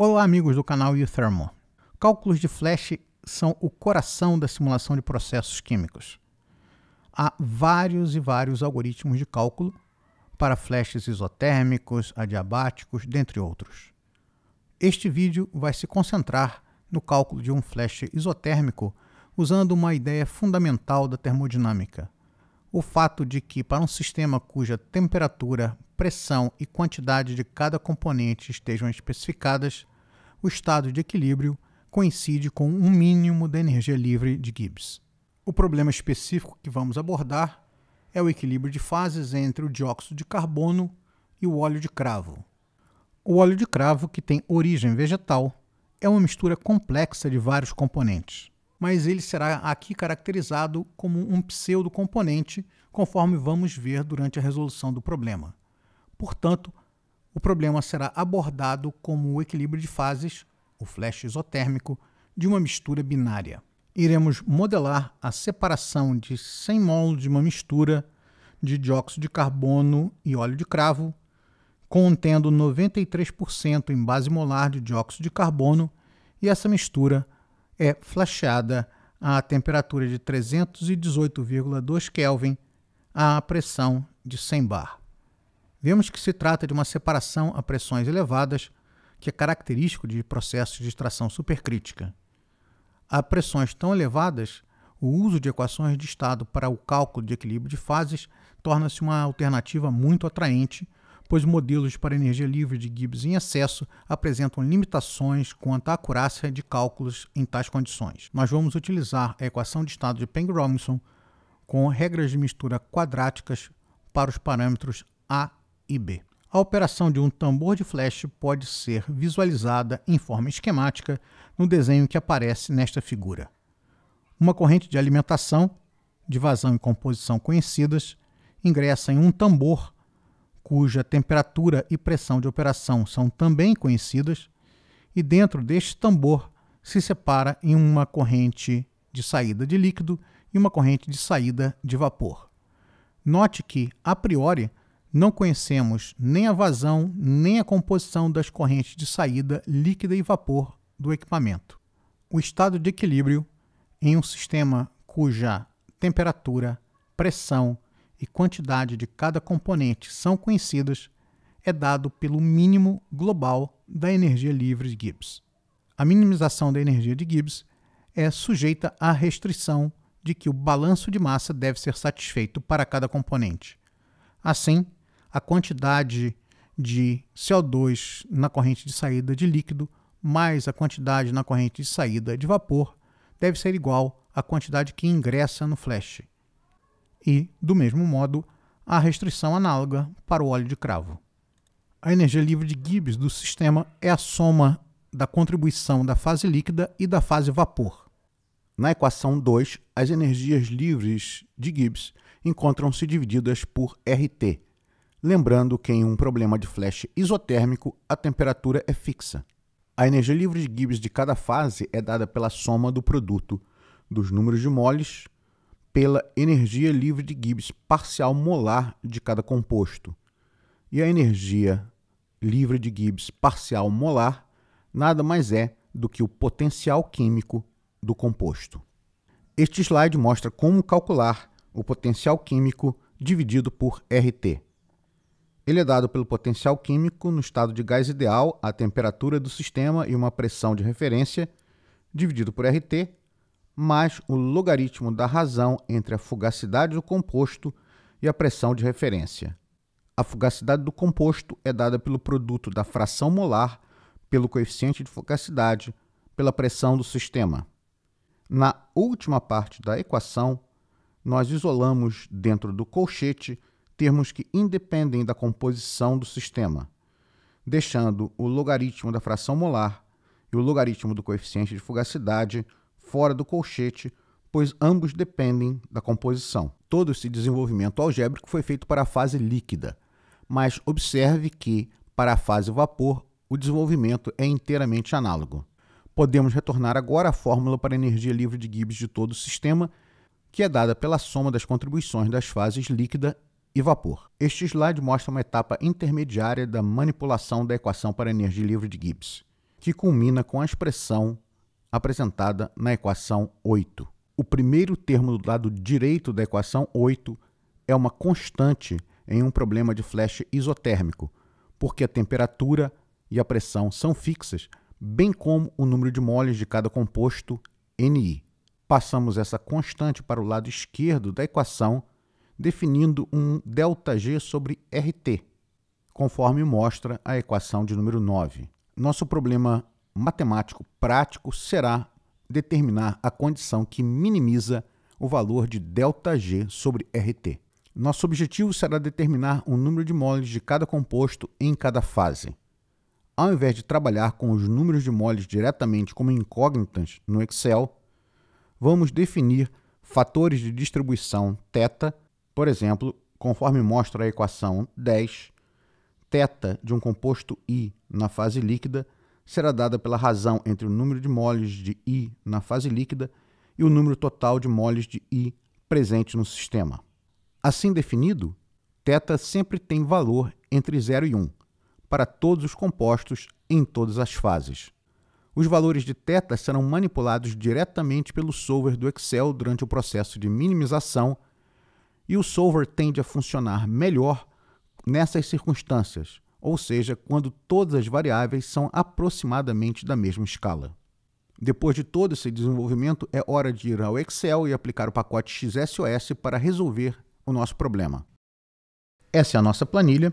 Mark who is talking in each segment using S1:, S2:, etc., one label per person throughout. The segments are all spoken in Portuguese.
S1: Olá, amigos do canal U-Thermo. Cálculos de flash são o coração da simulação de processos químicos. Há vários e vários algoritmos de cálculo para flashes isotérmicos, adiabáticos, dentre outros. Este vídeo vai se concentrar no cálculo de um flash isotérmico usando uma ideia fundamental da termodinâmica: o fato de que, para um sistema cuja temperatura, pressão e quantidade de cada componente estejam especificadas, o estado de equilíbrio coincide com um mínimo da energia livre de Gibbs. O problema específico que vamos abordar é o equilíbrio de fases entre o dióxido de carbono e o óleo de cravo. O óleo de cravo, que tem origem vegetal, é uma mistura complexa de vários componentes, mas ele será aqui caracterizado como um pseudocomponente, conforme vamos ver durante a resolução do problema. Portanto, o problema será abordado como o equilíbrio de fases, o flash isotérmico, de uma mistura binária. Iremos modelar a separação de 100 mol de uma mistura de dióxido de carbono e óleo de cravo, contendo 93% em base molar de dióxido de carbono, e essa mistura é flashada à temperatura de 318,2 Kelvin à pressão de 100 bar. Vemos que se trata de uma separação a pressões elevadas, que é característico de processos de extração supercrítica. A pressões tão elevadas, o uso de equações de estado para o cálculo de equilíbrio de fases torna-se uma alternativa muito atraente, pois modelos para energia livre de Gibbs em excesso apresentam limitações quanto à acurácia de cálculos em tais condições. Nós vamos utilizar a equação de estado de Peng-Robinson com regras de mistura quadráticas para os parâmetros A e B. A operação de um tambor de flash pode ser visualizada em forma esquemática no desenho que aparece nesta figura. Uma corrente de alimentação, de vazão e composição conhecidas, ingressa em um tambor cuja temperatura e pressão de operação são também conhecidas, e dentro deste tambor se separa em uma corrente de saída de líquido e uma corrente de saída de vapor. Note que, a priori, não conhecemos nem a vazão nem a composição das correntes de saída líquida e vapor do equipamento. O estado de equilíbrio em um sistema cuja temperatura, pressão e quantidade de cada componente são conhecidas é dado pelo mínimo global da energia livre de Gibbs. A minimização da energia de Gibbs é sujeita à restrição de que o balanço de massa deve ser satisfeito para cada componente. Assim, a quantidade de CO2 na corrente de saída de líquido mais a quantidade na corrente de saída de vapor deve ser igual à quantidade que ingressa no flash. E, do mesmo modo, a restrição análoga para o óleo de cravo. A energia livre de Gibbs do sistema é a soma da contribuição da fase líquida e da fase vapor. Na equação 2, as energias livres de Gibbs encontram-se divididas por RT, lembrando que em um problema de flash isotérmico a temperatura é fixa. A energia livre de Gibbs de cada fase é dada pela soma do produto dos números de moles pela energia livre de Gibbs parcial molar de cada composto. E a energia livre de Gibbs parcial molar nada mais é do que o potencial químico do composto. Este slide mostra como calcular o potencial químico dividido por RT. Ele é dado pelo potencial químico no estado de gás ideal, a temperatura do sistema e uma pressão de referência, dividido por RT, mais o logaritmo da razão entre a fugacidade do composto e a pressão de referência. A fugacidade do composto é dada pelo produto da fração molar, pelo coeficiente de fugacidade, pela pressão do sistema. Na última parte da equação, nós isolamos dentro do colchete termos que independem da composição do sistema, deixando o logaritmo da fração molar e o logaritmo do coeficiente de fugacidade fora do colchete, pois ambos dependem da composição. Todo esse desenvolvimento algébrico foi feito para a fase líquida, mas observe que, para a fase vapor, o desenvolvimento é inteiramente análogo. Podemos retornar agora à fórmula para a energia livre de Gibbs de todo o sistema, que é dada pela soma das contribuições das fases líquida e vapor. Este slide mostra uma etapa intermediária da manipulação da equação para energia livre de Gibbs. que culmina com a expressão apresentada na equação 8. O primeiro termo do lado direito da equação 8 é uma constante em um problema de flash isotérmico, porque a temperatura e a pressão são fixas, bem como o número de moles de cada composto Ni. Passamos essa constante para o lado esquerdo da equação, definindo um ΔG sobre RT, conforme mostra a equação de número 9. Nosso problema matemático prático será determinar a condição que minimiza o valor de ΔG sobre RT. Nosso objetivo será determinar o número de moles de cada composto em cada fase. Ao invés de trabalhar com os números de moles diretamente como incógnitas no Excel, vamos definir fatores de distribuição θ, por exemplo, conforme mostra a equação 10, θ de um composto I na fase líquida será dada pela razão entre o número de moles de I na fase líquida e o número total de moles de I presente no sistema. Assim definido, θ sempre tem valor entre 0 e 1, para todos os compostos em todas as fases. Os valores de θ serão manipulados diretamente pelo solver do Excel durante o processo de minimização, e o solver tende a funcionar melhor nessas circunstâncias, ou seja, quando todas as variáveis são aproximadamente da mesma escala. Depois de todo esse desenvolvimento, é hora de ir ao Excel e aplicar o pacote XSOS para resolver o nosso problema. Essa é a nossa planilha.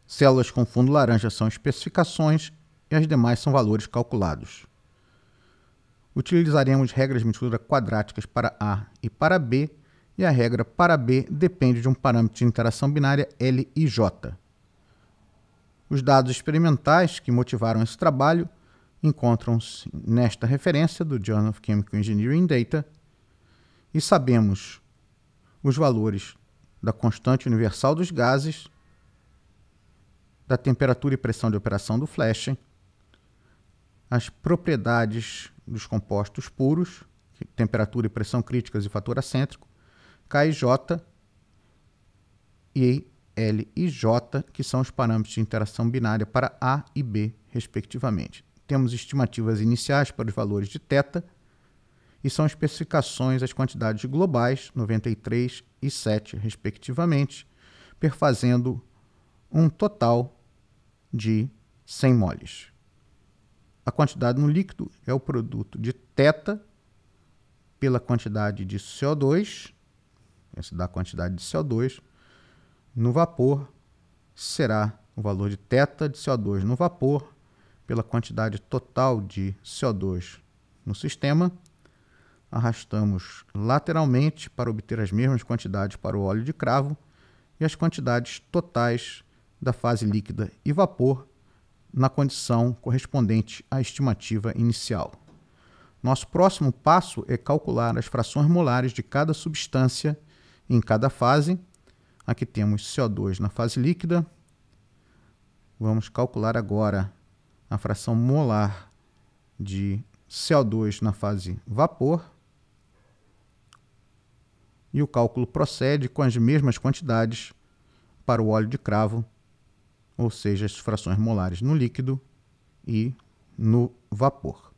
S1: Células com fundo laranja são especificações e as demais são valores calculados. Utilizaremos regras de mistura quadráticas para A e para B, e a regra para B depende de um parâmetro de interação binária L e J. Os dados experimentais que motivaram esse trabalho encontram-se nesta referência do Journal of Chemical Engineering Data, e sabemos os valores da constante universal dos gases, da temperatura e pressão de operação do flash, as propriedades dos compostos puros, temperatura e pressão críticas e fator acêntrico, K e J e L e J, que são os parâmetros de interação binária para A e B, respectivamente. Temos estimativas iniciais para os valores de θ e são especificações as quantidades globais, 93 e 7, respectivamente, perfazendo um total de 100 moles. A quantidade no líquido é o produto de θ pela quantidade de CO2, essa dá a quantidade de CO2, no vapor será o valor de θ de CO2 no vapor pela quantidade total de CO2 no sistema. Arrastamos lateralmente para obter as mesmas quantidades para o óleo de cravo e as quantidades totais da fase líquida e vapor na condição correspondente à estimativa inicial. Nosso próximo passo é calcular as frações molares de cada substância em cada fase. Aqui temos CO2 na fase líquida. Vamos calcular agora a fração molar de CO2 na fase vapor. E o cálculo procede com as mesmas quantidades para o óleo de cravo, ou seja, as frações molares no líquido e no vapor.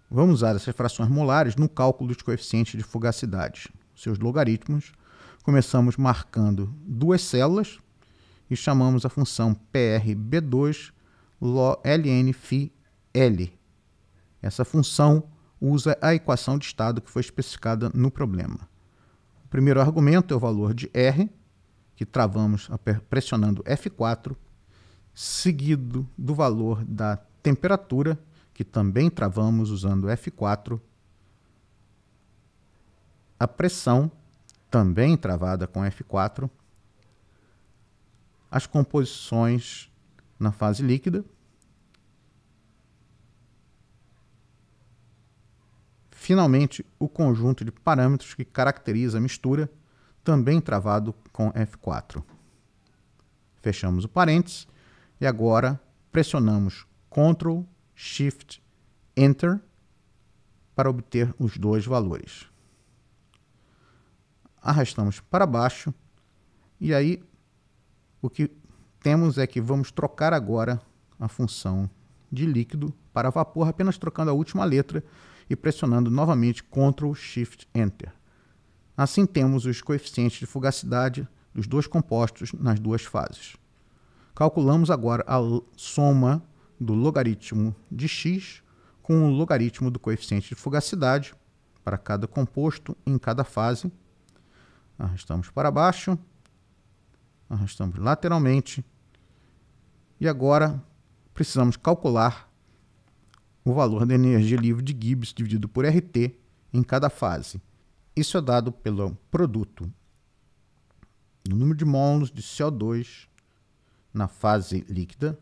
S1: Vamos usar essas frações molares no cálculo dos coeficientes de fugacidade. Seus logaritmos, começamos marcando duas células e chamamos a função PRB2 ln φ L. Essa função usa a equação de estado que foi especificada no problema. O primeiro argumento é o valor de R, que travamos pressionando F4, seguido do valor da temperatura, que também travamos usando F4, a pressão, também travada com F4, as composições na fase líquida, finalmente o conjunto de parâmetros que caracteriza a mistura, também travado com F4. Fechamos o parênteses e agora pressionamos Ctrl, Shift, Enter para obter os dois valores. Arrastamos para baixo e aí o que temos é que vamos trocar agora a função de líquido para vapor, apenas trocando a última letra e pressionando novamente Ctrl Shift Enter. Assim temos os coeficientes de fugacidade dos dois compostos nas duas fases. Calculamos agora a soma do logaritmo de x com o logaritmo do coeficiente de fugacidade para cada composto em cada fase. Arrastamos para baixo, arrastamos lateralmente e agora precisamos calcular o valor da energia livre de Gibbs dividido por RT em cada fase. Isso é dado pelo produto do número de mols de CO2 na fase líquida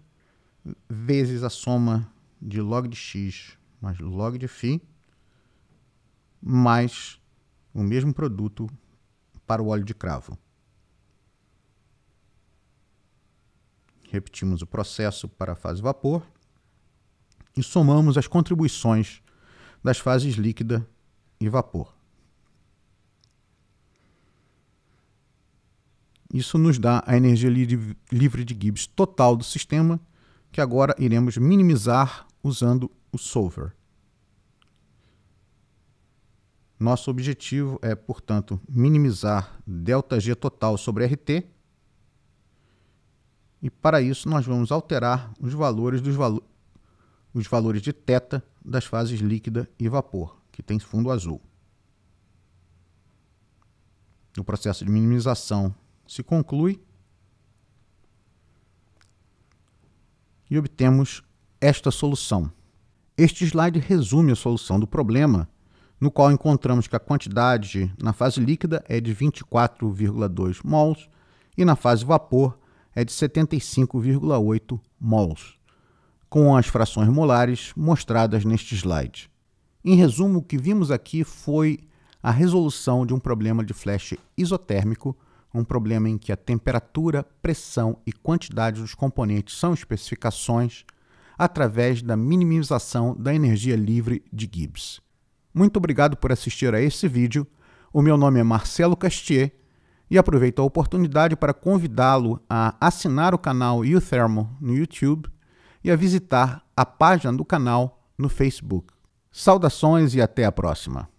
S1: vezes a soma de log de x mais log de φ mais o mesmo produto para o óleo de cravo. Repetimos o processo para a fase vapor e somamos as contribuições das fases líquida e vapor. Isso nos dá a energia livre de Gibbs total do sistema, que agora iremos minimizar usando o solver. Nosso objetivo é, portanto, minimizar ΔG total sobre RT, e para isso nós vamos alterar os valores de θ das fases líquida e vapor, que tem fundo azul. O processo de minimização se conclui e obtemos esta solução. Este slide resume a solução do problema, no qual encontramos que a quantidade na fase líquida é de 24,2 mols e na fase vapor é de 75,8 mols, com as frações molares mostradas neste slide. Em resumo, o que vimos aqui foi a resolução de um problema de flash isotérmico, um problema em que a temperatura, pressão e quantidade dos componentes são especificações, através da minimização da energia livre de Gibbs. Muito obrigado por assistir a esse vídeo. O meu nome é Marcelo Castier e aproveito a oportunidade para convidá-lo a assinar o canal Uthermo no YouTube e a visitar a página do canal no Facebook. Saudações e até a próxima!